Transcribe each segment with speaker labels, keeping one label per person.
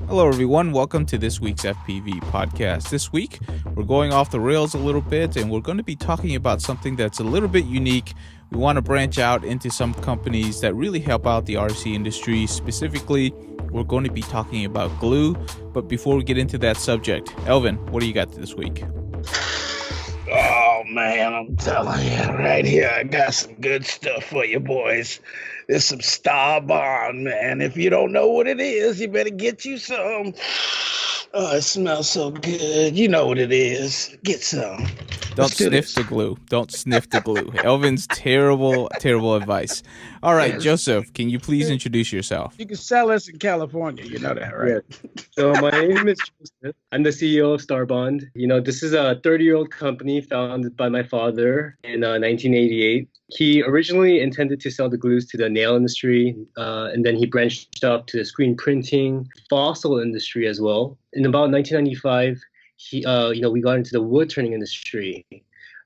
Speaker 1: Hello, everyone. Welcome to this week's FPV podcast. This week, we're going off the rails a little bit, and we're going to be talking about something that's a little bit unique. We want to branch out into some companies that really help out the RC industry. Specifically, we're going to be talking about glue. But before we get into that subject, Elvan, what do you got this week?
Speaker 2: Oh man, I'm telling you right here, I got some good stuff for you boys. There's some Starbond, man. If you don't know what it is, you better get you some. Oh, it smells so good. You know what it is. Get some.
Speaker 1: Don't sniff the glue. Don't sniff the glue. Elvan's terrible advice. All right, yes. Joseph, can you please introduce yourself?
Speaker 2: You can sell us in California. You know that, right?
Speaker 3: Yeah. So my name is Joseph. I'm the CEO of Starbond. This is a 30-year-old company founded by my father in 1988. He originally intended to sell the glues to the nail industry, and then he branched off to the screen printing, fossil industry as well. In about 1995, we got into the wood turning industry.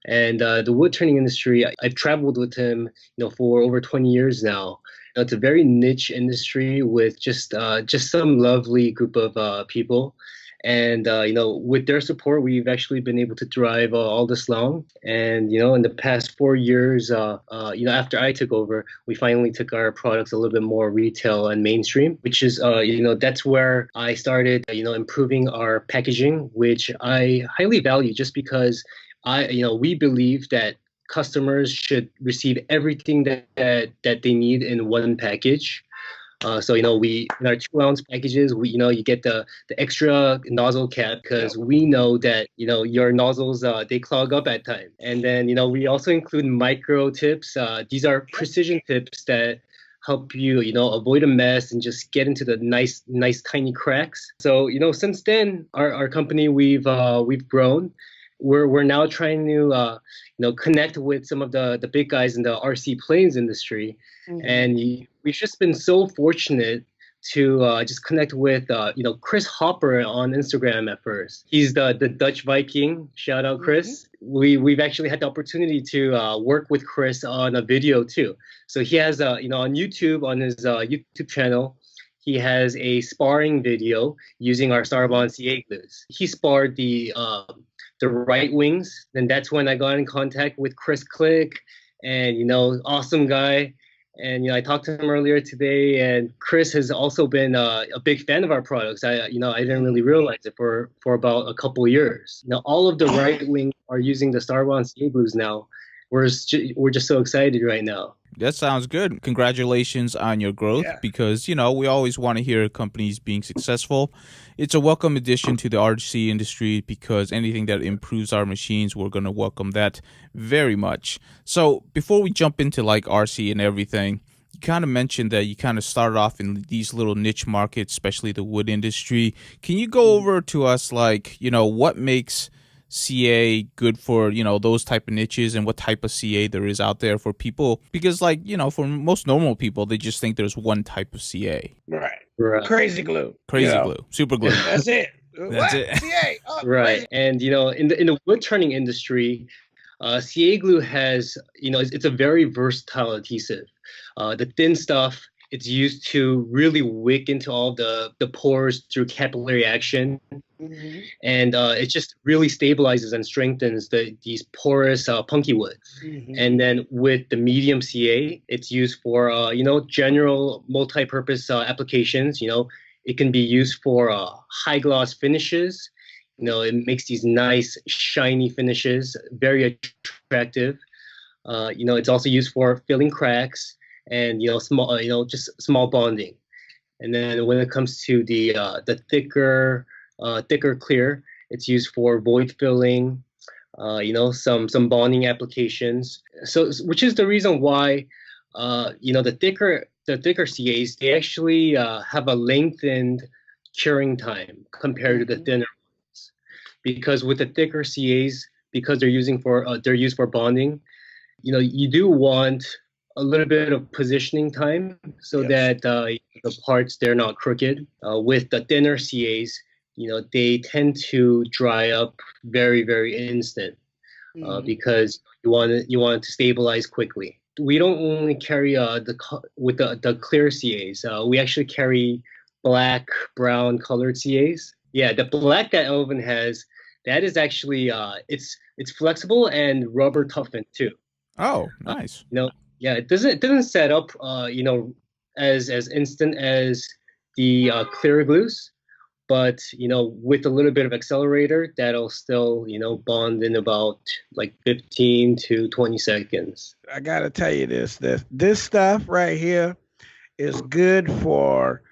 Speaker 3: And the wood turning industry, I've traveled with him, for over 20 years now. It's a very niche industry with just some lovely group of people. And, with their support, we've actually been able to drive all this long. And, in the past 4 years, after I took over, we finally took our products a little bit more retail and mainstream, which is, that's where I started, improving our packaging, which I highly value just because we believe that customers should receive everything that they need in one package. We in our 2-ounce packages, you get the extra nozzle cap because we know that your nozzles they clog up at times. And then we also include micro tips. These are precision tips that help you avoid a mess and just get into the nice tiny cracks. So since then our company we've grown. We're now trying to connect with some of the big guys in the RC planes industry, and we've just been so fortunate to just connect with Chris Hopper on Instagram at first. He's the Dutch Viking. Shout out Chris. We've actually had the opportunity to work with Chris on a video too. So he has on YouTube, on his YouTube channel, he has a sparring video using our Starbond CA glues. He sparred the right wings. Then that's when I got in contact with Chris Click, and awesome guy. And I talked to him earlier today, and Chris has also been a big fan of our products. I didn't really realize it for about a couple of years. Now all of the right wings are using the Starbond CA glues now. We're just so excited right now.
Speaker 1: That sounds good. Congratulations on your growth, because, we always want to hear companies being successful. It's a welcome addition to the RC industry because anything that improves our machines, we're going to welcome that very much. So before we jump into like RC and everything, you kind of mentioned that you kind of started off in these little niche markets, especially the wood industry. Can you go over to us like, what makes CA good for those type of niches, and what type of CA there is out there for people? Because for most normal people, they just think there's one type of CA.
Speaker 2: Right. Crazy glue.
Speaker 1: Glue. Super glue.
Speaker 2: That's it.
Speaker 1: That's it.
Speaker 2: CA. Oh,
Speaker 3: right. And in the wood turning industry, CA glue has it's a very versatile adhesive. The thin stuff, it's used to really wick into all the pores through capillary action. And it just really stabilizes and strengthens these porous punky wood. And then with the medium CA, it's used for general multi-purpose applications. It can be used for high gloss finishes. It makes these nice shiny finishes, very attractive. It's also used for filling cracks and small just small bonding. And then when it comes to the thicker clear, it's used for void filling, some bonding applications. So, which is the reason why, the thicker CAs, they actually have a lengthened curing time compared to the thinner ones. Because with the thicker CAs, because they're used for bonding, you do want a little bit of positioning time so that the parts, they're not crooked. With the thinner CAs, they tend to dry up very, very instant because you want it to stabilize quickly. We don't only carry the clear CAs. We actually carry black, brown colored CAs. Yeah, the black that Elvan has, that is actually it's flexible and rubber toughened too.
Speaker 1: Oh,
Speaker 3: Uh,
Speaker 1: nice.
Speaker 3: yeah, it doesn't set up as instant as the clear glues, but with a little bit of accelerator, that'll still bond in about like 15 to 20 seconds.
Speaker 2: I gotta tell you this stuff right here is good for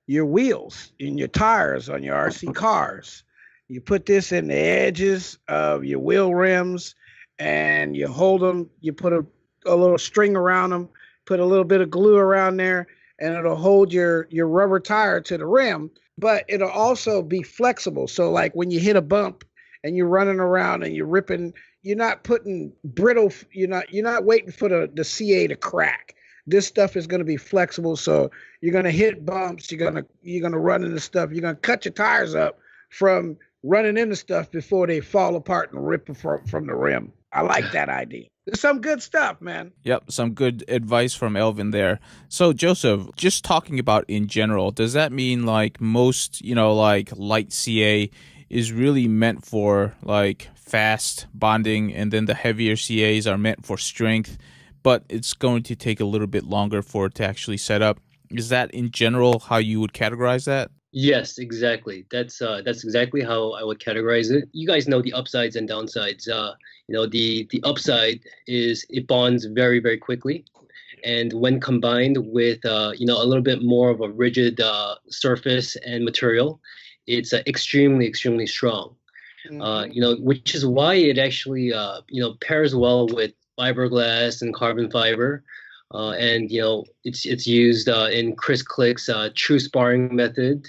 Speaker 2: your wheels and your tires on your RC cars. You put this in the edges of your wheel rims and you hold them, you put a little string around them, put a little bit of glue around there, and it'll hold your rubber tire to the rim, but it'll also be flexible. So like when you hit a bump and you're running around and you're ripping, you're not putting brittle, you're not waiting for the CA to crack. This stuff is going to be flexible, so you're going to hit bumps, you're going to run into stuff, you're going to cut your tires up from running into stuff before they fall apart and rip from the rim. I like that idea. There's some good stuff, man.
Speaker 1: Yep, some good advice from Elvan there. So, Joseph, just talking about in general, does that mean like most, like light CA is really meant for like fast bonding, and then the heavier CAs are meant for strength, but it's going to take a little bit longer for it to actually set up? Is that in general how you would categorize that?
Speaker 3: Yes, exactly. That's exactly how I would categorize it. You guys know the upsides and downsides. The upside is it bonds very, very quickly, and when combined with a little bit more of a rigid surface and material, it's extremely, extremely strong. Which is why it actually pairs well with fiberglass and carbon fiber. And it's used in Chris Click's true sparring method.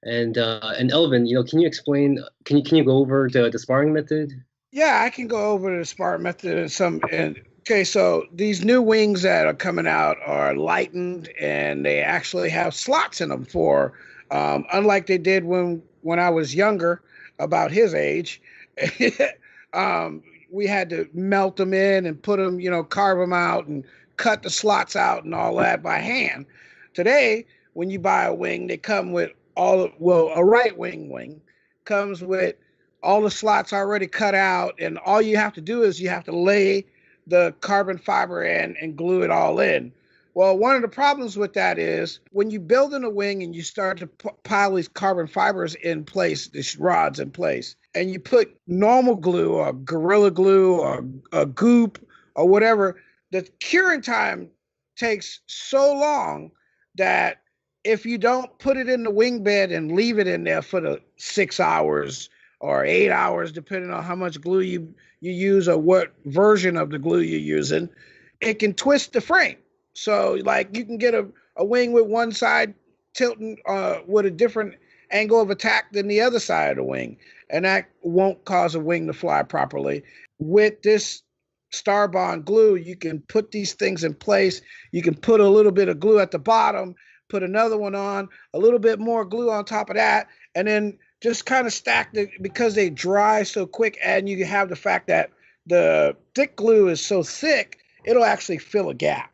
Speaker 3: And Elvan, can you explain? Can you go over the sparring method?
Speaker 2: Yeah, I can go over the Spark method and some. And okay, so these new wings that are coming out are lightened, and they actually have slots in them for, unlike they did when I was younger, about his age. We had to melt them in and put them, carve them out and cut the slots out and all that by hand. Today, when you buy a wing, they come with a right wing comes with all the slots already cut out, and all you have to do is you have to lay the carbon fiber in and glue it all in. Well, one of the problems with that is when you build in a wing and you start to pile these carbon fibers in place, these rods in place, and you put normal glue or Gorilla Glue or a goop or whatever, the curing time takes so long that if you don't put it in the wing bed and leave it in there for the 6 hours or 8 hours, depending on how much glue you use or what version of the glue you're using, it can twist the frame. So like you can get a wing with one side tilting with a different angle of attack than the other side of the wing, and that won't cause a wing to fly properly. With this Starbond glue, you can put these things in place. You can put a little bit of glue at the bottom, put another one on, a little bit more glue on top of that, and then just kind of stack it because they dry so quick, and you have the fact that the thick glue is so thick, it'll actually fill a gap.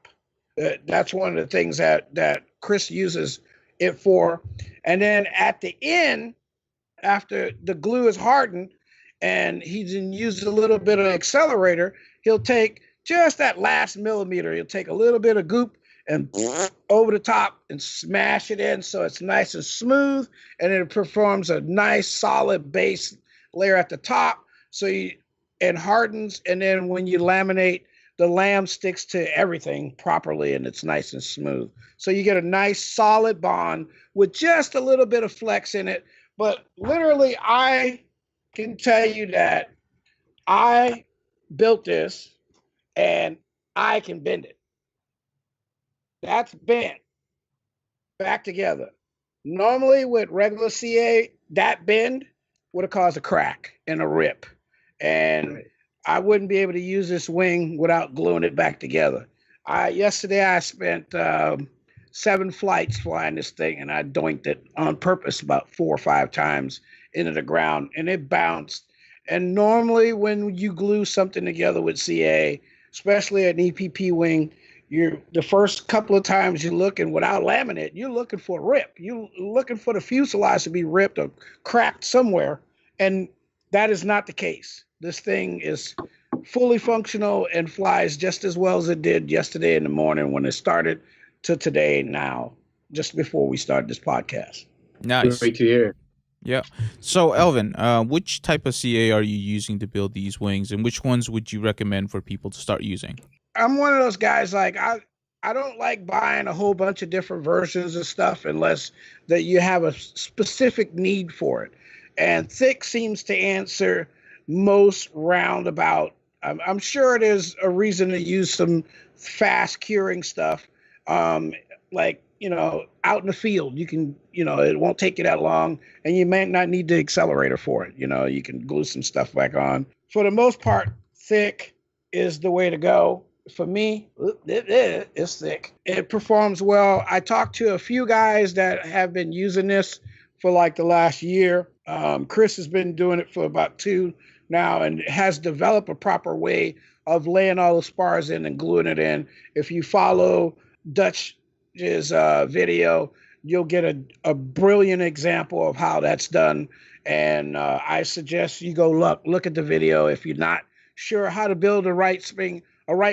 Speaker 2: That's one of the things that Chris uses it for. And then at the end, after the glue is hardened and he's used a little bit of accelerator, he'll take just that last millimeter. He'll take a little bit of goop and over the top and smash it in so it's nice and smooth, and it performs a nice solid base layer at the top. So it hardens, and then when you laminate, the lamb sticks to everything properly and it's nice and smooth. So you get a nice solid bond with just a little bit of flex in it. But literally, I can tell you that I built this and I can bend it. That's bent back together. Normally with regular CA, that bend would have caused a crack and a rip. And I wouldn't be able to use this wing without gluing it back together. Yesterday I spent 7 flights flying this thing, and I doinked it on purpose about 4 or 5 times into the ground, and it bounced. And normally when you glue something together with CA, especially an EPP wing, the first couple of times you're looking without laminate, you're looking for a rip. You're looking for the fuselage to be ripped or cracked somewhere, and that is not the case. This thing is fully functional and flies just as well as it did yesterday in the morning when it started to today now, just before we started this podcast.
Speaker 1: Nice.
Speaker 3: Great to hear.
Speaker 1: Yeah. So, Elvan, which type of CA are you using to build these wings, and which ones would you recommend for people to start using?
Speaker 2: I'm one of those guys, like, I don't like buying a whole bunch of different versions of stuff unless that you have a specific need for it. And thick seems to answer most roundabout. I'm sure there's a reason to use some fast curing stuff, like, out in the field. You can, it won't take you that long, and you may not need the accelerator for it. You can glue some stuff back on. For the most part, thick is the way to go. For me, it's thick. It performs well. I talked to a few guys that have been using this for like the last year. Chris has been doing it for about 2 now and has developed a proper way of laying all the spars in and gluing it in. If you follow Dutch's video, you'll get a brilliant example of how that's done. And I suggest you go look at the video. If you're not sure how to build a right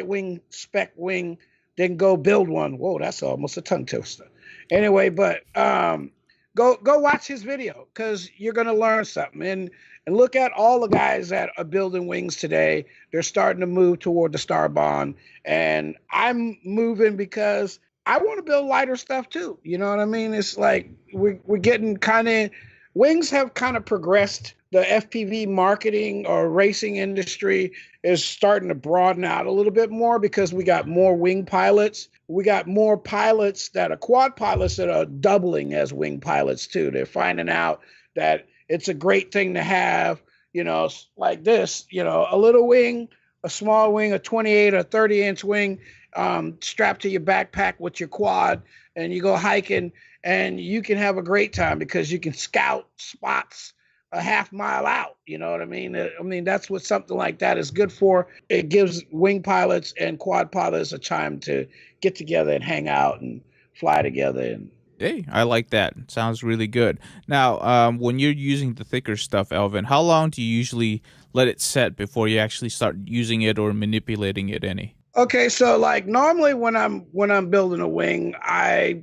Speaker 2: wing spec wing, then go build one. Whoa, that's almost a tongue twister. Anyway, but go watch his video, because you're gonna learn something. And look at all the guys that are building wings today. They're starting to move toward the Starbond, and I'm moving because I want to build lighter stuff too. You know what I mean? It's like we're getting wings have kind of progressed. The FPV marketing or racing industry is starting to broaden out a little bit more because we got more wing pilots. We got more pilots that are quad pilots that are doubling as wing pilots too. They're finding out that it's a great thing to have, like this, a little wing, a small wing, a 28 or 30-inch wing, strapped to your backpack with your quad, and you go hiking, and you can have a great time because you can scout spots a half mile out. You know what I mean? I mean, that's what something like that is good for. It gives wing pilots and quad pilots a time to get together and hang out and fly together. And
Speaker 1: hey, I like that. Sounds really good. Now, when you're using the thicker stuff, Elvan, how long do you usually let it set before you actually start using it or manipulating it any?
Speaker 2: Okay, so like normally when I'm building a wing, I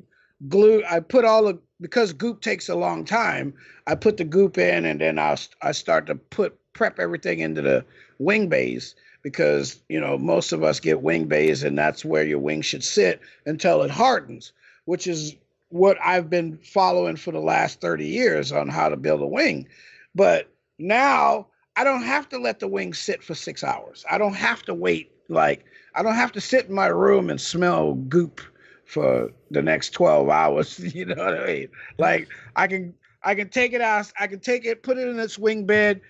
Speaker 2: put because goop takes a long time, I put the goop in, and then I start to prep everything into the wing bays, because most of us get wing bays, and that's where your wing should sit until it hardens, which is what I've been following for the last 30 years on how to build a wing. But now I don't have to let the wing sit for 6 hours. I don't have to wait. Like, I don't have to sit in my room and smell goop for the next 12 hours. You know what I mean? Like, I can take it out. I can take it, put it in its wing bed,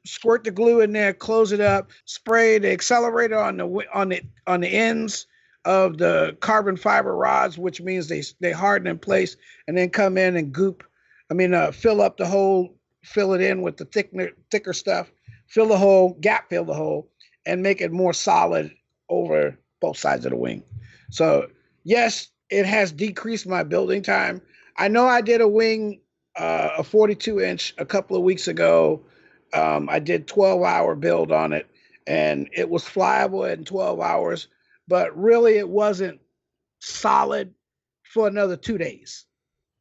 Speaker 2: squirt the glue in there, close it up, spray the accelerator on the ends of the carbon fiber rods, which means they harden in place, and then come in and fill up the hole, fill it in with the thicker stuff, fill the hole, fill the hole, and make it more solid over both sides of the wing. So yes, it has decreased my building time. I know I did a wing, a 42-inch a couple of weeks ago. I did 12-hour build on it, and it was flyable in 12 hours, but really it wasn't solid for another 2 days.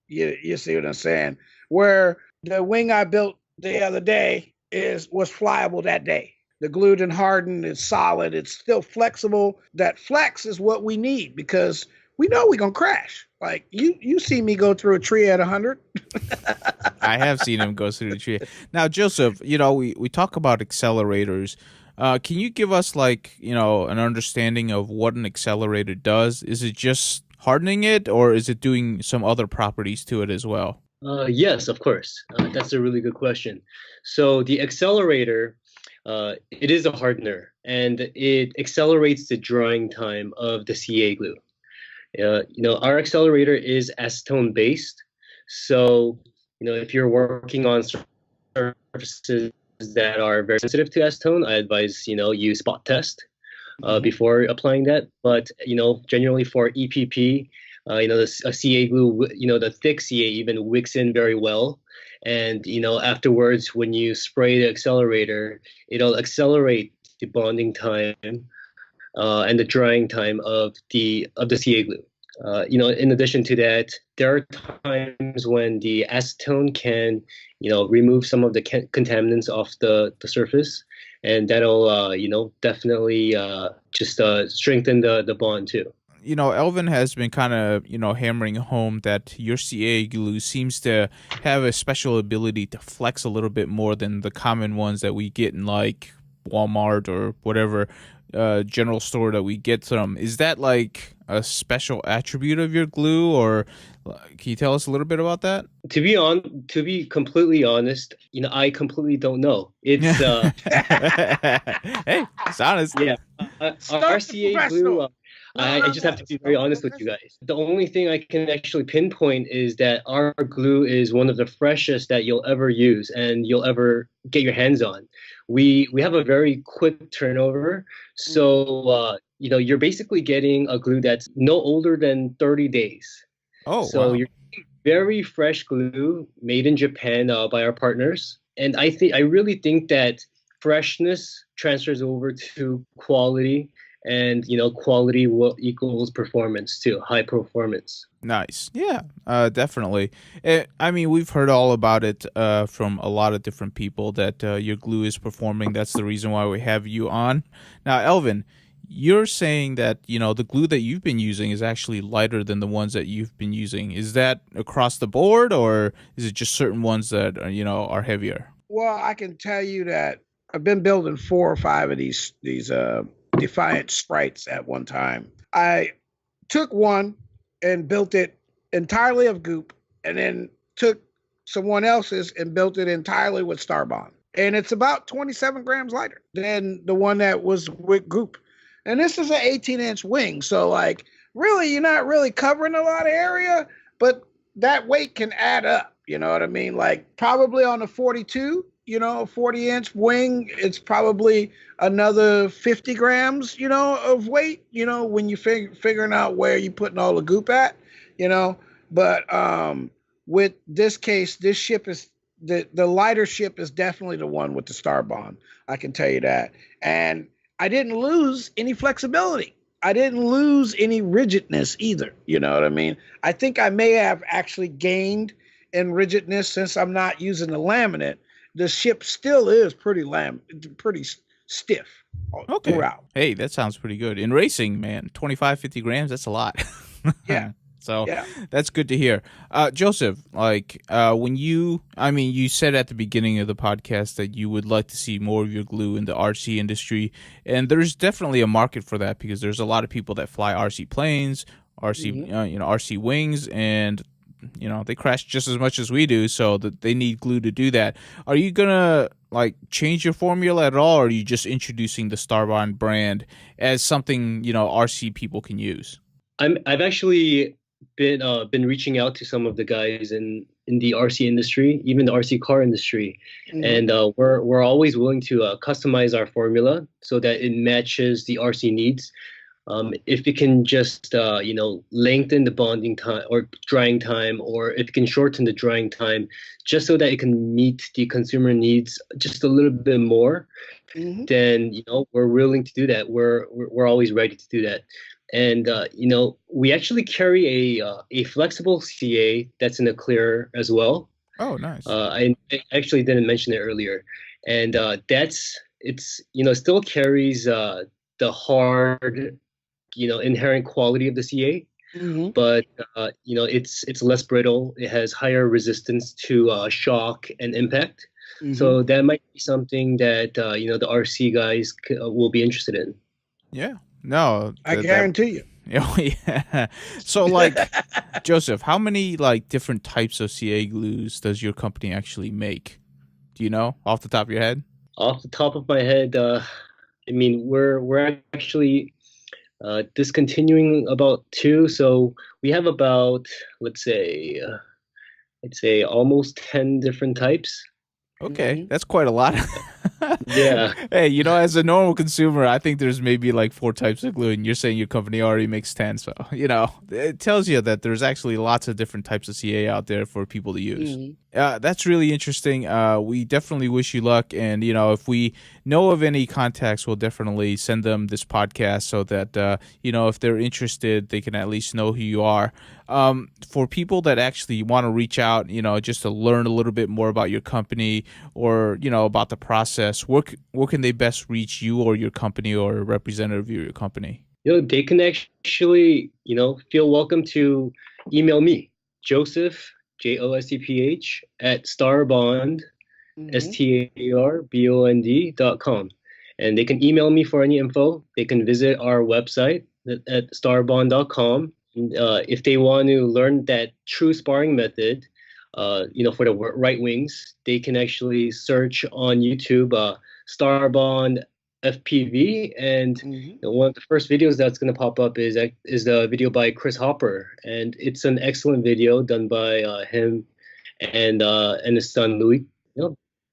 Speaker 2: You see what I'm saying? Where the wing I built the other day was flyable that day. The glued and hardened, it's solid, it's still flexible. That flex is what we need, because we know we're gonna crash. Like you see me go through a tree at 100.
Speaker 1: I have seen him go through the tree. Now, Joseph, we talk about accelerators. Can you give us an understanding of what an accelerator does? Is it just hardening it, or is it doing some other properties to it as well?
Speaker 3: Yes, of course. That's a really good question. So the accelerator, it is a hardener, and it accelerates the drying time of the CA glue. Our accelerator is acetone based. So, if you're working on surfaces that are very sensitive to acetone, I advise, you spot test. before applying that. But generally for EPP, a CA glue, the thick CA even wicks in very well. And afterwards, when you spray the accelerator, it'll accelerate the bonding time and the drying time of the CA glue. In addition to that, there are times when the acetone can, remove some of the contaminants off the surface, and that'll, definitely just strengthen the bond too.
Speaker 1: Elvan has been kind of, hammering home that your CA glue seems to have a special ability to flex a little bit more than the common ones that we get in like Walmart or whatever general store that we get from. Is that like a special attribute of your glue, or can you tell us a little bit about that?
Speaker 3: To be completely honest, I completely don't know. It's
Speaker 1: hey, it's honest.
Speaker 3: Yeah, our CA glue. I just have to be very honest with you guys. The only thing I can actually pinpoint is that our glue is one of the freshest that you'll ever use and you'll ever get your hands on. We have a very quick turnover, so you're basically getting a glue that's no older than 30 days.
Speaker 1: Oh,
Speaker 3: so
Speaker 1: wow.
Speaker 3: You're getting very fresh glue made in Japan by our partners, and I really think that freshness transfers over to quality. And quality equals performance too, high performance.
Speaker 1: Nice. Yeah, definitely. I mean, we've heard all about it from a lot of different people that your glue is performing. That's the reason why we have you on. Now, Elvan, you're saying that the glue that you've been using is actually lighter than the ones that you've been using. Is that across the board, or is it just certain ones that are heavier?
Speaker 2: Well, I can tell you that I've been building 4 or 5 of these Defiant sprites at one time. I took one and built it entirely of goop, and then took someone else's and built it entirely with Starbond. And it's about 27 grams lighter than the one that was with goop. And this is an 18-inch wing. So like really, you're not really covering a lot of area, but that weight can add up. You know what I mean? Like probably on a 42, 40-inch wing, it's probably another 50 grams, of weight, when you're figuring out where you're putting all the goop at, But with this case, this ship is the lighter ship is definitely the one with the Starbond. I can tell you that. And I didn't lose any flexibility. I didn't lose any rigidness either. You know what I mean? I think I may have actually gained in rigidness since I'm not using the laminate. The ship still is pretty stiff throughout.
Speaker 1: Hey, that sounds pretty good. In racing, man, 25, 50 grams, that's a lot.
Speaker 2: Yeah.
Speaker 1: So that's good to hear. Joseph, when you said at the beginning of the podcast that you would like to see more of your glue in the RC industry, and there's definitely a market for that because there's a lot of people that fly RC planes, RC wings, and they crash just as much as we do, so that they need glue to do that. Are you gonna change your formula at all, or are you just introducing the Starbond brand as something RC people can use?
Speaker 3: I've actually been reaching out to some of the guys in the RC industry, even the RC car industry, and we're always willing to customize our formula so that it matches the RC needs. If it can just lengthen the bonding time or drying time, or if it can shorten the drying time, just so that it can meet the consumer needs just a little bit more, then we're willing to do that. We're always ready to do that. And we actually carry a flexible CA that's in a clear as well.
Speaker 1: Oh, nice.
Speaker 3: I actually didn't mention it earlier, and still carries the hard inherent quality of the CA, but it's less brittle. It has higher resistance to shock and impact. So that might be something that the RC guys will be interested in.
Speaker 1: Yeah. No,
Speaker 2: I guarantee you.
Speaker 1: Oh, yeah. So, Joseph, how many different types of CA glues does your company actually make? Do you know off the top of your head?
Speaker 3: Off the top of my head, we're actually discontinuing about 2. So we have about, let's say almost 10 different types.
Speaker 1: Okay, that's quite a lot.
Speaker 3: Yeah.
Speaker 1: Hey, as a normal consumer, I think there's maybe like 4 types of glue, and you're saying your company already makes 10. So, it tells you that there's actually lots of different types of CA out there for people to use. That's really interesting. We definitely wish you luck. And, if we know of any contacts, we'll definitely send them this podcast so that, if they're interested, they can at least know who you are. For people that actually want to reach out, just to learn a little bit more about your company or, about the process, where can they best reach you or your company or a representative of your company?
Speaker 3: They can actually, feel welcome to email me, Joseph, JOSEPH, at Starbond, STARBOND.com. And they can email me for any info. They can visit our website at starbond.com. If they want to learn that true sparring method, for the right wings, they can actually search on YouTube Starbond FPV, and one of the first videos that's going to pop up is the video by Chris Hopper, and it's an excellent video done by him and his son Louis.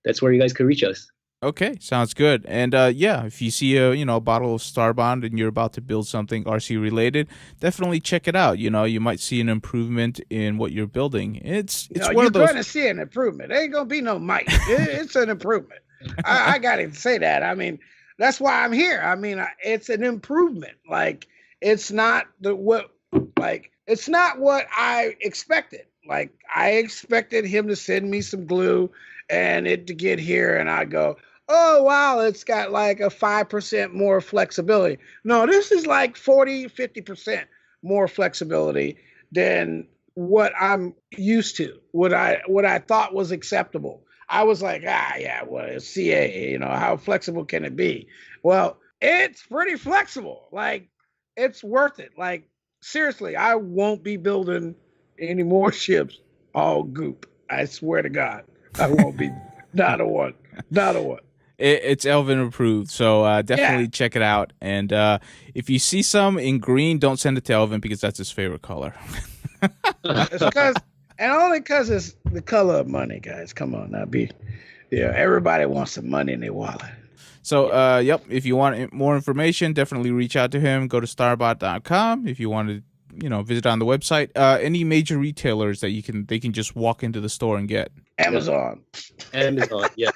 Speaker 3: That's where you guys could reach us.
Speaker 1: Okay, sounds good. And if you see a bottle of Starbond and you're about to build something RC related, definitely check it out. You might see an improvement in what you're building. It's one of those.
Speaker 2: You're going to see an improvement. There ain't going to be no might. It's an improvement. I got to say that. I mean, that's why I'm here. I mean, it's an improvement. Like, it's not what I expected. Like, I expected him to send me some glue and it to get here, and I go, oh, wow, it's got like a 5% more flexibility. No, this is like 40, 50% more flexibility than what I'm used to, what I thought was acceptable. I was like, it's CA, how flexible can it be? Well, it's pretty flexible. Like, it's worth it. Like, seriously, I won't be building any more ships all goop. I swear to God, I won't be. Not a one.
Speaker 1: It's Elvan approved, so definitely check it out. And if you see some in green, don't send it to Elvan because that's his favorite color.
Speaker 2: Only because it's the color of money, guys. Come on, now everybody wants some money in their wallet.
Speaker 1: So, if you want more information, definitely reach out to him. Go to starbot.com if you want to, visit on the website. Any major retailers that they can just walk into the store and get.
Speaker 2: Amazon,
Speaker 3: yes.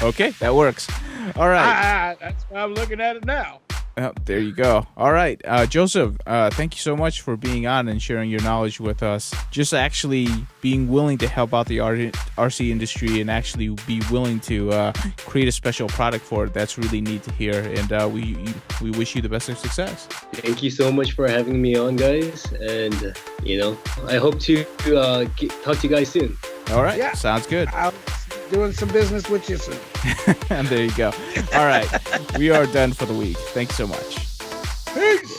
Speaker 1: Okay, that works. All right.
Speaker 2: That's why I'm looking at it now.
Speaker 1: Oh, there you go. All right. Joseph, thank you so much for being on and sharing your knowledge with us. Just actually being willing to help out the RC industry and actually be willing to create a special product for it. That's really neat to hear. And we wish you the best of success.
Speaker 3: Thank you so much for having me on, guys. And, I hope to talk to you guys soon.
Speaker 1: All right. Yeah. Sounds good.
Speaker 2: I'll doing some business with you soon.
Speaker 1: And there you go. All right. We are done for the week. Thanks so much.
Speaker 2: Peace.